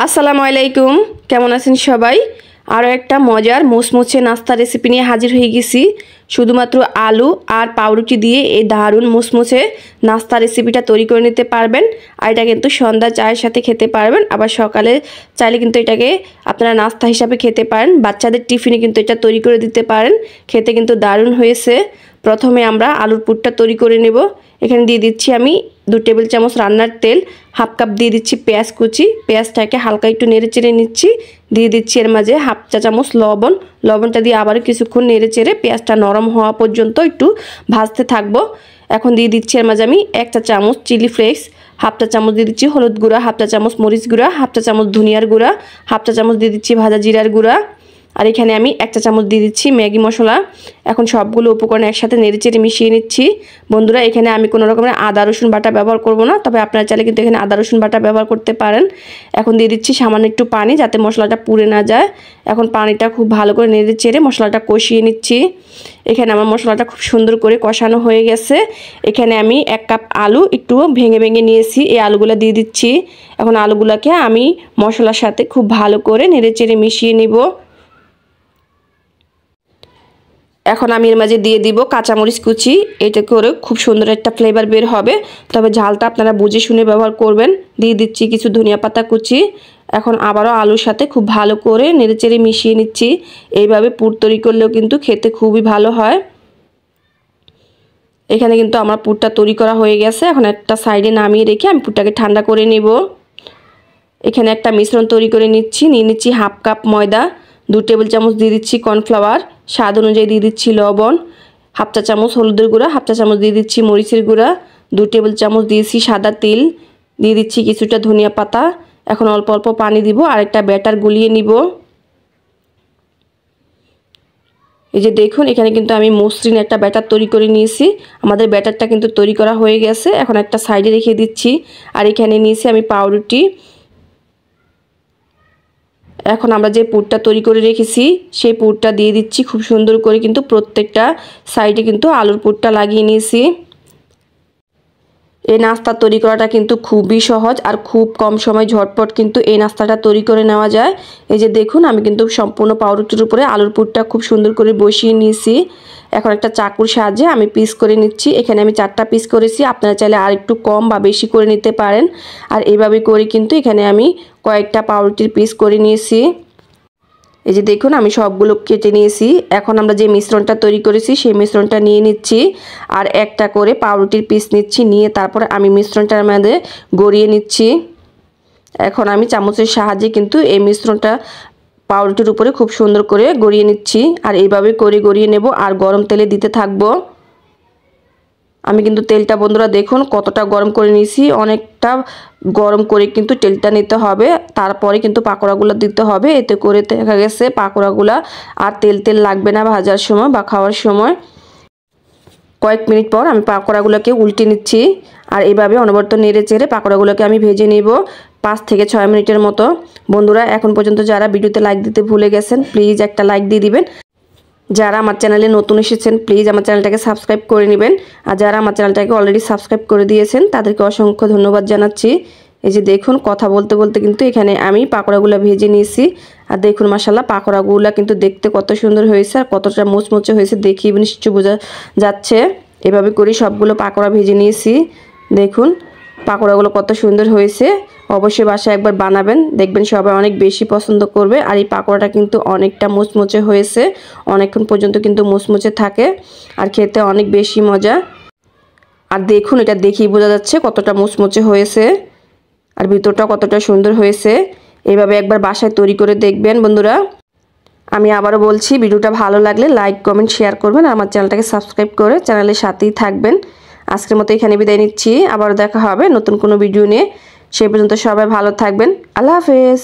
আসসালামু আলাইকুম, কেমন আছেন সবাই? আরও একটা মজার মুচমুচে নাস্তা রেসিপি নিয়ে হাজির হয়ে গেছি। শুধুমাত্র আলু আর পাউরুটি দিয়ে এই দারুণ মুচমুচে নাস্তা রেসিপিটা তৈরি করে নিতে পারবেন। আর এটা কিন্তু সন্ধ্যা চায়ের সাথে খেতে পারবেন, আবার সকালে চাইলে কিন্তু এটাকে আপনারা নাস্তা হিসাবে খেতে পারেন। বাচ্চাদের টিফিনে কিন্তু এটা তৈরি করে দিতে পারেন, খেতে কিন্তু দারুণ হয়েছে। প্রথমে আমরা আলুর পুরটা তৈরি করে নেব। এখানে দিয়ে দিচ্ছি আমি 2 টেবিল চামচ রান্নার তেল, হাফ কাপ দিয়ে দিচ্ছি পেঁয়াজ কুচি, পেঁয়াজটাকে হালকা একটু নেড়ে চেড়ে নিচ্ছি। দিয়ে দিচ্ছি এর মাঝে হাফ চা চামচ লবণ, লবণটা দিয়ে আবার কিছুক্ষণ নেড়ে চেড়ে পেঁয়াজটা নরম হওয়া পর্যন্ত একটু ভাজতে থাকবো। এখন দিয়ে দিচ্ছি এর মাঝে আমি 1 চা চামচ চিলি ফ্লেক্স, হাফ চা চামচ দিয়ে দিচ্ছি হলুদ গুঁড়া, হাফ চা চামচ মরিচ গুঁড়া, হাফ চা চামচ ধনিয়ার গুঁড়া, হাফ চা চামচ দিয়ে দিচ্ছি ভাজা জিরার গুঁড়া, আর এখানে আমি 1 চা চামচ দিয়ে দিচ্ছি ম্যাগি মশলা। এখন সবগুলো উপকরণ একসাথে নেড়েচেড়ে মিশিয়ে নিচ্ছি। বন্ধুরা, এখানে আমি কোনো রকমের আদা রসুন বাটা ব্যবহার করব না, তবে আপনারা চাইলে কিন্তু এখানে আদা রসুন বাটা ব্যবহার করতে পারেন। এখন দিয়ে দিচ্ছি সামান্য একটু পানি, যাতে মশলাটা পুড়ে না যায়। এখন পানিটা খুব ভালো করে নেড়েচেড়ে মশলাটা কষিয়ে নিচ্ছি। এখানে আমার মশলাটা খুব সুন্দর করে কষানো হয়ে গেছে। এখানে আমি 1 কাপ আলু একটু ভেঙে ভেঙে নিয়েছি, এই আলুগুলো দিয়ে দিচ্ছি। এখন আলুগুলোকে আমি মশলার সাথে খুব ভালো করে নেড়েচেড়ে মিশিয়ে নিব। এখন আমি এর মাঝে দিয়ে দিব কাঁচামরিচ কুচি, এটা করে খুব সুন্দর একটা ফ্লেভার বের হবে, তবে ঝালটা আপনারা বুঝে শুনে ব্যবহার করবেন। দিয়ে দিচ্ছি কিছু ধনিয়া পাতা কুচি। এখন আবারও আলুর সাথে খুব ভালো করে নেড়েচেড়ে মিশিয়ে নিচ্ছি। এইভাবে পুর তৈরি করলেও কিন্তু খেতে খুবই ভালো হয়। এখানে কিন্তু আমার পুরটা তৈরি করা হয়ে গেছে। এখন একটা সাইডে নামিয়ে রেখে আমি পুরটাকে ঠান্ডা করে নেব। এখানে একটা মিশ্রণ তৈরি করে নিয়ে নিচ্ছি হাফ কাপ ময়দা, 2 টেবিল চামচ দিয়ে দিচ্ছি কর্নফ্লাওয়ার, স্বাদ অনুযায়ী দিয়ে দিচ্ছি লবণ, হাফ চা চামচ হলুদের গুঁড়া, হাফ চা চামচ দিয়ে দিচ্ছি মরিচের গুঁড়া, 2 টেবিল চামচ দিয়েছি সাদা তিল, দিয়ে দিচ্ছি কিছুটা ধনিয়া পাতা। এখন অল্প অল্প পানি দিব আর একটা ব্যাটার গুলিয়ে নিব। এই যে দেখুন, এখানে কিন্তু আমি মসৃণ একটা ব্যাটার তৈরি করে নিয়েছি। আমাদের ব্যাটারটা কিন্তু তৈরি করা হয়ে গেছে। এখন একটা সাইডে রেখে দিচ্ছি। আর এখানে নিয়েছি আমি পাউরুটি। এখন আমরা যে পুরটা তৈরি করে রেখেছি সেই পুরটা দিয়ে দিচ্ছি খুব সুন্দর করে, কিন্তু প্রত্যেকটা সাইডে কিন্তু আলুর পুরটা লাগিয়ে নিয়েছি। এই নাস্তা তৈরি করাটা কিন্তু খুবই সহজ আর খুব কম সময় ঝটপট কিন্তু এই নাস্তাটা তৈরি করে নেওয়া যায়। এই যে দেখুন, আমি কিন্তু সম্পূর্ণ পাউরুটির উপরে আলুর পুরটা খুব সুন্দর করে বসিয়ে নিয়েছি। এখন একটা চাকুর সাহায্যে আমি পিস করে নিচ্ছি। এখানে আমি 4টা পিস করেছি, আপনারা চাইলে আর একটু কম বা বেশি করে নিতে পারেন। আর এইভাবে করে কিন্তু এখানে আমি কয়েকটা পাউরুটির পিস করে নিয়েছি। এই যে দেখুন, আমি সবগুলো কেটে নিয়েছি। এখন আমরা যে মিশ্রণটা তৈরি করেছি সেই মিশ্রণটা নিয়ে নিচ্ছি আর একটা করে পাউরুটির পিস নিচ্ছি, নিয়ে তারপরে আমি মিশ্রণটার মধ্যে গড়িয়ে নিচ্ছি। এখন আমি চামচের সাহায্যে কিন্তু এই মিশ্রণটা পাউরুটির উপরে খুব সুন্দর করে গড়িয়ে নিচ্ছি। আর এইভাবে করে গড়িয়ে নেব আর গরম তেলে দিতে থাকবো। আমি কিন্তু তেলটা বন্ধুরা দেখুন কতটা গরম করে নিয়েছি, অনেকটা গরম করে কিন্তু তেলটা নিতে হবে, তারপরে কিন্তু পাকোড়াগুলো দিতে হবে। এতে করে দেখা গেছে পাকোড়াগুলো আর তেল তেল লাগবে না ভাজার সময় বা খাওয়ার সময়। কয়েক মিনিট পর আমি পাকোড়াগুলোকে উল্টে নিচ্ছি আর এইভাবে অনবরত নেড়ে চেড়ে পাকোড়াগুলোকে আমি ভেজে নেব 5 থেকে 6 মিনিটের মতো। বন্ধুরা, এখন পর্যন্ত যারা ভিডিওতে লাইক দিতে ভুলে গেছেন প্লিজ একটা লাইক দিয়ে দিবেন। যারা আমার চ্যানেলে নতুন এসেছেন প্লিজ আমার চ্যানেলটাকে সাবস্ক্রাইব করে নেবেন। আর যারা আমার চ্যানেলটাকে অলরেডি সাবস্ক্রাইব করে দিয়েছেন তাদেরকে অসংখ্য ধন্যবাদ জানাচ্ছি। এই যে দেখুন, কথা বলতে বলতে কিন্তু এখানে আমি পাকোড়াগুলো ভেজে নিয়েছি। আর দেখুন মাশাআল্লাহ, পাকোড়াগুলো কিন্তু দেখতে কত সুন্দর হয়েছে আর কতটা মুচমুচে হয়েছে দেখি নিশ্চয়ই বোঝা যাচ্ছে। এভাবে করে সবগুলো পাকোড়া ভেজে নিয়েছি। দেখুন পাকোড়াগুলো কত সুন্দর হয়েছে। অবশ্যই বাসায় একবার বানাবেন, দেখবেন সবাই অনেক বেশি পছন্দ করবে। আর এই পাকোড়াটা কিন্তু অনেকটা মুচমুচে হয়েছে, অনেকক্ষণ পর্যন্ত কিন্তু মুচমুচে থাকে আর খেতে অনেক বেশি মজা। আর দেখুন, এটা দেখেই বোঝা যাচ্ছে কতটা মুচমুচে হয়েছে আর ভিতরটা কতটা সুন্দর হয়েছে। এইভাবে একবার বাসায় তৈরি করে দেখবেন বন্ধুরা। আমি আবারও বলছি, ভিডিওটা ভালো লাগলে লাইক কমেন্ট শেয়ার করবেন আর আমার চ্যানেলটাকে সাবস্ক্রাইব করে চ্যানেলের সাথেই থাকবেন। আজকের মতো এখানে বিদায় নিচ্ছি, আবার দেখা হবে নতুন কোনো ভিডিও নিয়ে। সেই পর্যন্ত সবাই ভালো থাকবেন। আল্লাহ হাফেজ।